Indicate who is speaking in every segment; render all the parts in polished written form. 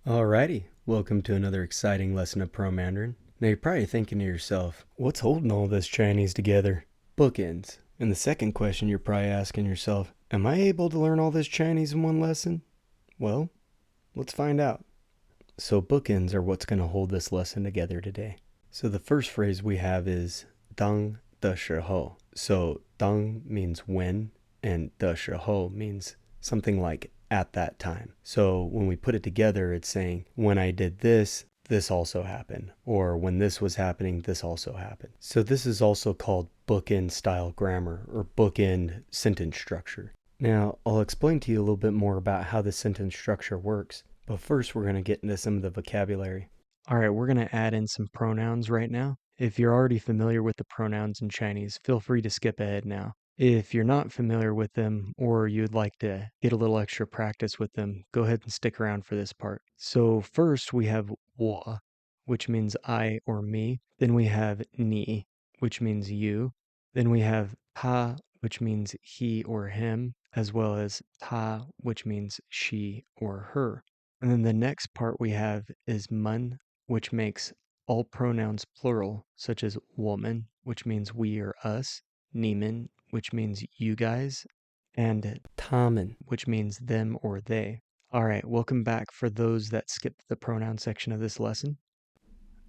Speaker 1: Alrighty, welcome to another exciting lesson of Pro Mandarin. Now you're probably thinking to yourself, what's holding all this Chinese together? Bookends. And the second question you're probably asking yourself, am I able to learn all this Chinese in one lesson? Well, let's find out. So bookends are what's going to hold this lesson together today. So the first phrase we have is dang de shihou. So dang means when, and de shihou means something like at that time. So when we put it together, it's saying, when I did this, this also happened. Or when this was happening, this also happened. So this is also called bookend style grammar or bookend sentence structure. Now, I'll explain to you a little bit more about how the sentence structure works. But first, we're going to get into some of the vocabulary. All right, we're going to add in some pronouns right now. If you're already familiar with the pronouns in Chinese, feel free to skip ahead now. If you're not familiar with them or you'd like to get a little extra practice with them, go ahead and stick around for this part. So first we have 我, which means I or me. Then we have 你, which means you. Then we have 他, which means he or him, as well as 她, which means she or her. And then the next part we have is 们, which makes all pronouns plural, such as 我们, which means we or us, 你们, which means you guys, and 他们, which means them or they. All right, welcome back for those that skipped the pronoun section of this lesson.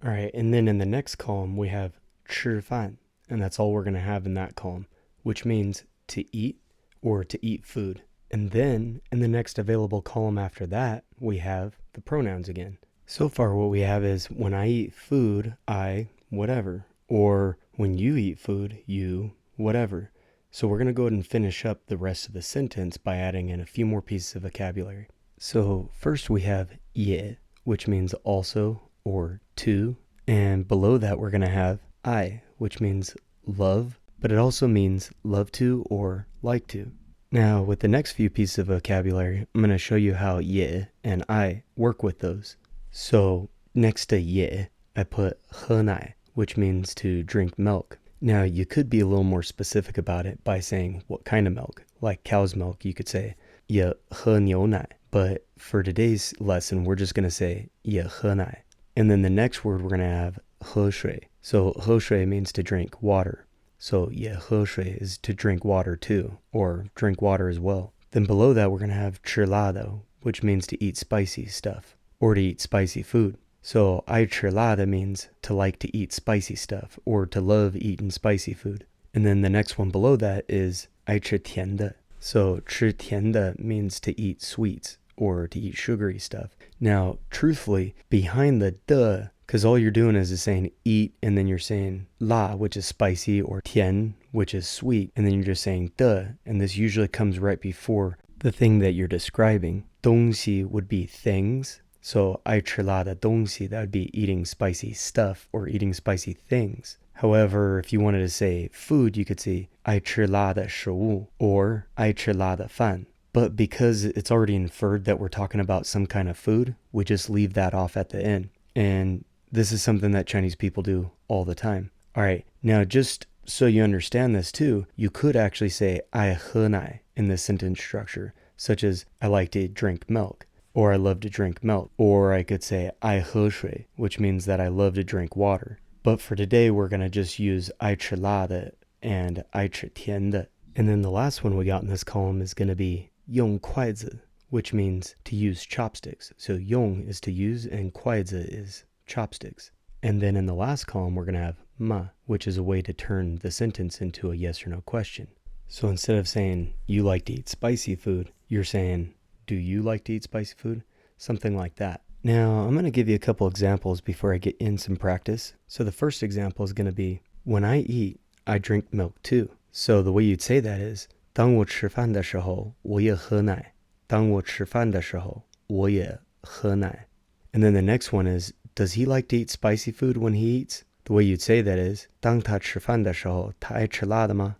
Speaker 1: All right, and then in the next column, we have 吃饭, and that's all we're going to have in that column, which means to eat or to eat food. And then in the next available column after that, we have the pronouns again. So far, what we have is when I eat food, I whatever, or when you eat food, you whatever. So we're going to go ahead and finish up the rest of the sentence by adding in a few more pieces of vocabulary. So first we have 也, which means also or to, and below that we're going to have I, which means love, but it also means love to or like to. Now with the next few pieces of vocabulary, I'm going to show you how 也 and I work with those. So next to 也, I put 喝奶, which means to drink milk. Now, you could be a little more specific about it by saying what kind of milk. Like cow's milk, you could say 也喝牛奶. But for today's lesson, we're just going to say 也喝奶. And then the next word we're going to have 喝水. So 喝水means to drink water. So 也喝水 is to drink water too, or drink water as well. Then below that, we're going to have 吃辣的, which means to eat spicy stuff, or to eat spicy food. So 爱吃辣的 means to like to eat spicy stuff or to love eating spicy food. And then the next one below that is 爱吃甜的. So 吃甜的 means to eat sweets or to eat sugary stuff. Now, truthfully, behind the de, because all you're doing is saying eat, and then you're saying la, which is spicy, or tian, which is sweet, and then you're just saying de, and this usually comes right before the thing that you're describing. 东西 would be things. So 爱吃辣的东西, that would be eating spicy stuff or eating spicy things. However, if you wanted to say food, you could say 爱吃辣的食物 or 爱吃辣的饭. But because it's already inferred that we're talking about some kind of food, we just leave that off at the end. And this is something that Chinese people do all the time. All right, now just so you understand this too, you could actually say 爱喝奶 in this sentence structure, such as I like to drink milk. Or I love to drink milk. Or I could say 爱喝水, which means that I love to drink water. But for today, we're going to just use 爱吃辣的 and 爱吃甜的. And then the last one we got in this column is going to be 用筷子, which means to use chopsticks. So 用 is to use and 筷子 is chopsticks. And then in the last column, we're going to have 嘛, which is a way to turn the sentence into a yes or no question. So instead of saying you like to eat spicy food, you're saying do you like to eat spicy food? Something like that. Now, I'm going to give you a couple examples before I get in some practice. So the first example is going to be, when I eat, I drink milk too. So the way you'd say that is, 当我吃饭的时候，我也喝奶。当我吃饭的时候，我也喝奶. And then the next one is, does he like to eat spicy food when he eats? The way you'd say that is, 当他吃饭的时候，他爱吃辣的吗？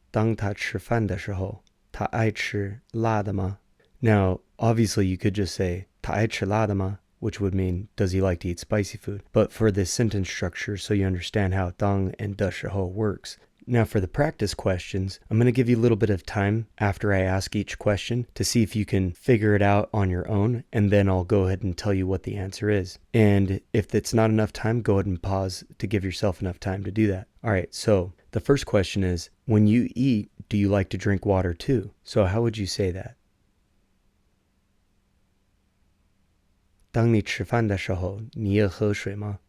Speaker 1: 当他吃饭的时候，他爱吃辣的吗？ Now, obviously, you could just say 他爱吃辣的吗? Which would mean, does he like to eat spicy food? But for this sentence structure, so you understand how 当 and 的时候 works, Now for the practice questions, I'm going to give you a little bit of time after I ask each question to see if you can figure it out on your own, and then I'll go ahead and tell you what the answer is. And if it's not enough time, go ahead and pause to give yourself enough time to do that. All right, so the first question is, when you eat, do you like to drink water too? So how would you say that? 当你吃饭的时候，你也喝水吗？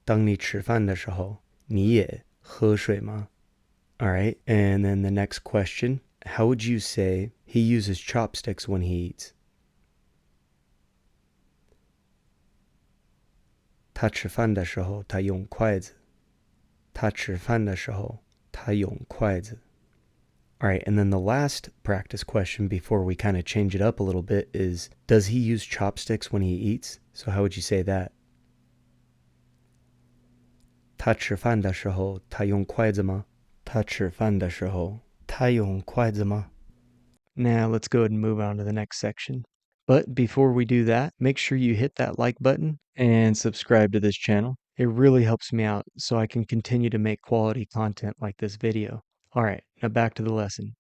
Speaker 1: 当你吃饭的时候，你也喝水吗？ All right, and then the next question, how would you say he uses chopsticks when he eats? 他吃饭的时候，他用筷子。他吃饭的时候，他用筷子。All right, and then the last practice question before we kind of change it up a little bit is, does he use chopsticks when he eats? So how would you say that? 他吃饭的时候，他用筷子吗？他吃饭的时候，他用筷子吗？ Now let's go ahead and move on to the next section. But before we do that, make sure you hit that like button and subscribe to this channel. It really helps me out so I can continue to make quality content like this video. All right, now back to the lesson.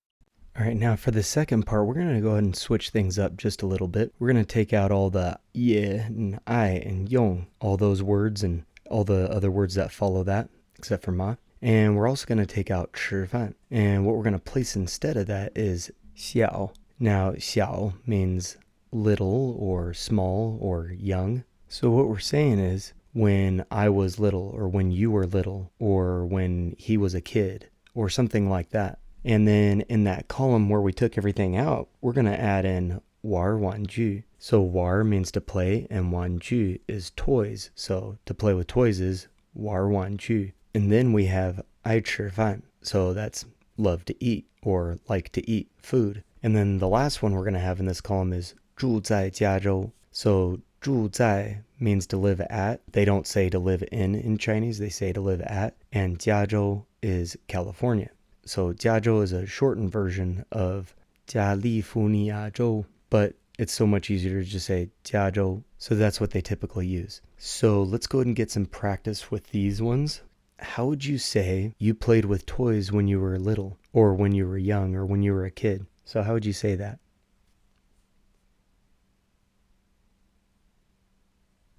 Speaker 1: All right, now for the second part, we're going to go ahead and switch things up just a little bit. We're going to take out all the ye and I and yong, all those words and all the other words that follow that, except for ma. And we're also going to take out 吃饭. And what we're going to place instead of that is 小. Now, 小 means little or small or young. So what we're saying is, when I was little, or when you were little, or when he was a kid, or something like that. And then in that column where we took everything out, we're going to add in 玩玩具. So 玩 means to play, and 玩具 is toys. So to play with toys is 玩玩具. And then we have 爱吃饭. So that's love to eat, or like to eat food. And then the last one we're going to have in this column is 住在加州. So 住在 means to live at. They don't say to live in Chinese, they say to live at. And 加州 is California. So 加州 is a shortened version of 加利福尼亚州, but it's so much easier to just say 加州. So that's what they typically use. So let's go ahead and get some practice with these ones. How would you say you played with toys when you were little, or when you were young, or when you were a kid? So how would you say that?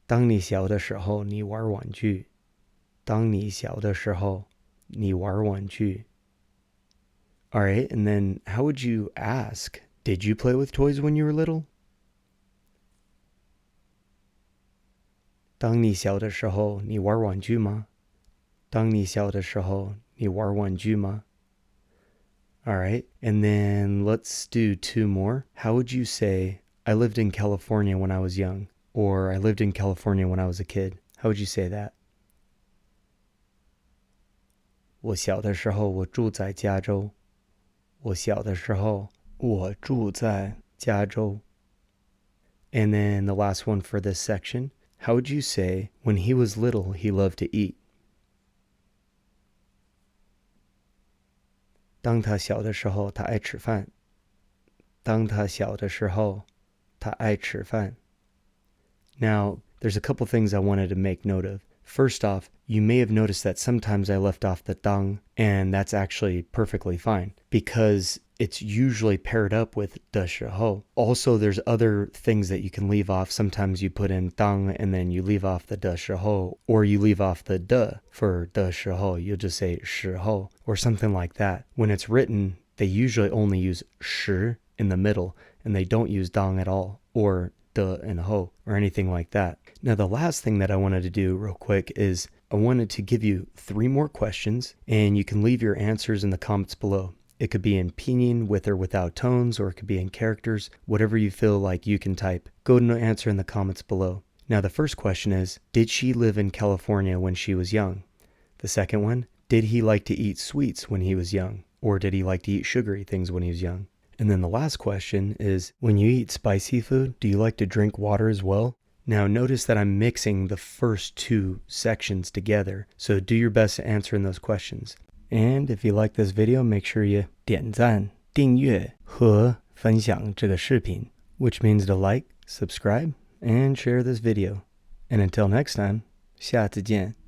Speaker 1: 当你小的时候，你玩玩具。当你小的时候，你玩玩具。 All right, and then how would you ask, did you play with toys when you were little? 当你小的时候，你玩玩具吗？当你小的时候，你玩玩具吗？ All right, and then let's do two more. How would you say, I lived in California when I was young, or I lived in California when I was a kid? How would you say that? 我小的时候，我住在加州。我小的时候，我住在加州。And then the last one for this section, how would you say, when he was little, he loved to eat? 当他小的时候，他爱吃饭。当他小的时候，他爱吃饭。Now, there's a couple things I wanted to make note of. First off, you may have noticed that sometimes I left off the dang, and that's actually perfectly fine, because it's usually paired up with 的时候. Also, there's other things that you can leave off. Sometimes you put in dang and then you leave off the 的时候, or you leave off the 的 for 的时候. You'll just say 时候, or something like that. When it's written, they usually only use 时 in the middle, and they don't use dang at all, or 的 and 后, or anything like that. Now, the last thing that I wanted to do real quick is I wanted to give you 3 more questions, and you can leave your answers in the comments below. It could be in pinyin with or without tones, or it could be in characters, whatever you feel like you can type. Go ahead and answer in the comments below. Now, the first question is, did she live in California when she was young? The second one, did he like to eat sweets when he was young? Or did he like to eat sugary things when he was young? And then the last question is, when you eat spicy food, do you like to drink water as well? Now, notice that I'm mixing the first 2 sections together, so do your best to answer in those questions. And if you like this video, make sure you 点赞、订阅和分享这个视频, which means to like, subscribe, and share this video. And until next time, 下次见.